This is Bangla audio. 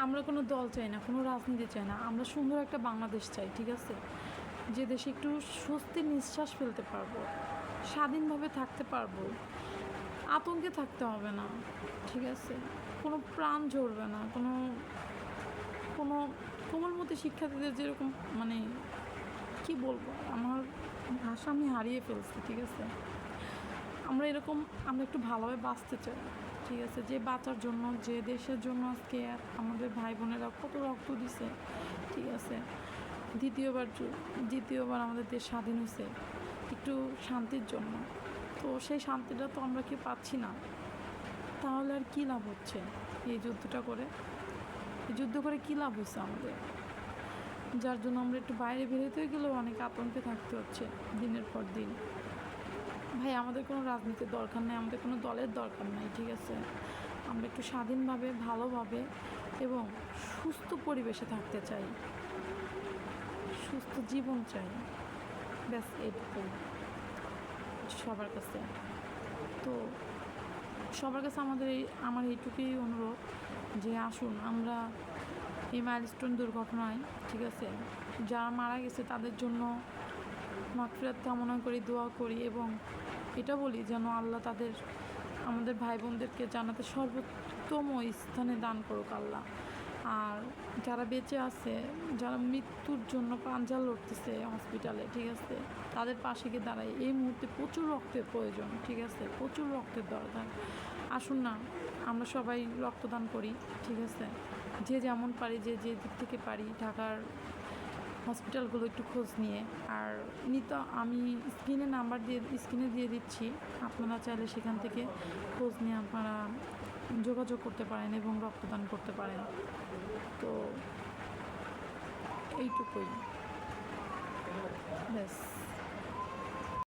আমরা কোনো দল চাই না, কোনো রাজনীতি চাই না, আমরা সুন্দর একটা বাংলাদেশ চাই, ঠিক আছে? যে দেশে একটু স্বস্তির নিঃশ্বাস ফেলতে পারবো, স্বাধীনভাবে থাকতে পারবো, আতঙ্কে থাকতে হবে না, ঠিক আছে? কোনো প্রাণ ঝরবে না, কোনো কোনো কোমলমতি শিক্ষার্থীদের যেরকম মানে কি বলবো, আমার ভাষা আমি হারিয়ে ফেলছি, ঠিক আছে? আমরা এরকম আমরা একটু ভালোভাবে বাঁচতে চাই, ঠিক আছে? যে বাঁচার জন্য, যে দেশের জন্য আজকে আমাদের ভাই বোনেরা কত রক্ত দিছে, ঠিক আছে? দ্বিতীয়বার আমাদের দেশ স্বাধীন হয়েছে একটু শান্তির জন্য। তো সেই শান্তিটা তো আমরা কি পাচ্ছি না, তাহলে আর কী লাভ হচ্ছে এই যুদ্ধটা করে? এই যুদ্ধ করে কী লাভ হচ্ছে আমাদের? যার জন্য আমরা একটু বাইরে বেরোতে গেলেও অনেক আতঙ্কে থাকতে হচ্ছে দিনের পর দিন। ভাই, আমাদের কোনো রাজনীতির দরকার নেই, আমাদের কোনো দলের দরকার নাই, ঠিক আছে? আমরা একটু স্বাধীনভাবে, ভালোভাবে এবং সুস্থ পরিবেশে থাকতে চাই, সুস্থ জীবন চাই, ব্যাস এইটুকুই সবার কাছে। তো সবার কাছে আমার এইটুকুই অনুরোধ যে আসুন আমরা এই মাইলস্টোন দুর্ঘটনায়, ঠিক আছে, যারা মারা গেছে তাদের জন্য মাগফিরাত কামনা করি, দোয়া করি এবং এটা বলি যেন আল্লাহ আমাদের ভাই বোনদেরকে জান্নাতের সর্বোত্তম স্থানে দান করুক আল্লাহ। আর যারা বেঁচে আছে, যারা মৃত্যুর জন্য প্রাঞ্জাল লড়তেছে হসপিটালে, ঠিক আছে, তাদের পাশে গিয়ে দাঁড়াই। এই মুহূর্তে প্রচুর রক্তের প্রয়োজন, ঠিক আছে, প্রচুর রক্তের দরকার। আসুন না আমরা সবাই রক্তদান করি, ঠিক আছে? যে যেমন পারি, যে দিক থেকে পারি, ঢাকার হসপিটালগুলো একটু খোঁজ নিয়ে। আর আমি স্ক্রিনে দিয়ে দিচ্ছি, আপনারা চাইলে সেখান থেকে খোঁজ নিয়ে আপনারা যোগাযোগ করতে পারেন এবং রক্তদান করতে পারেন। তো এইটুকুই, ব্যাস।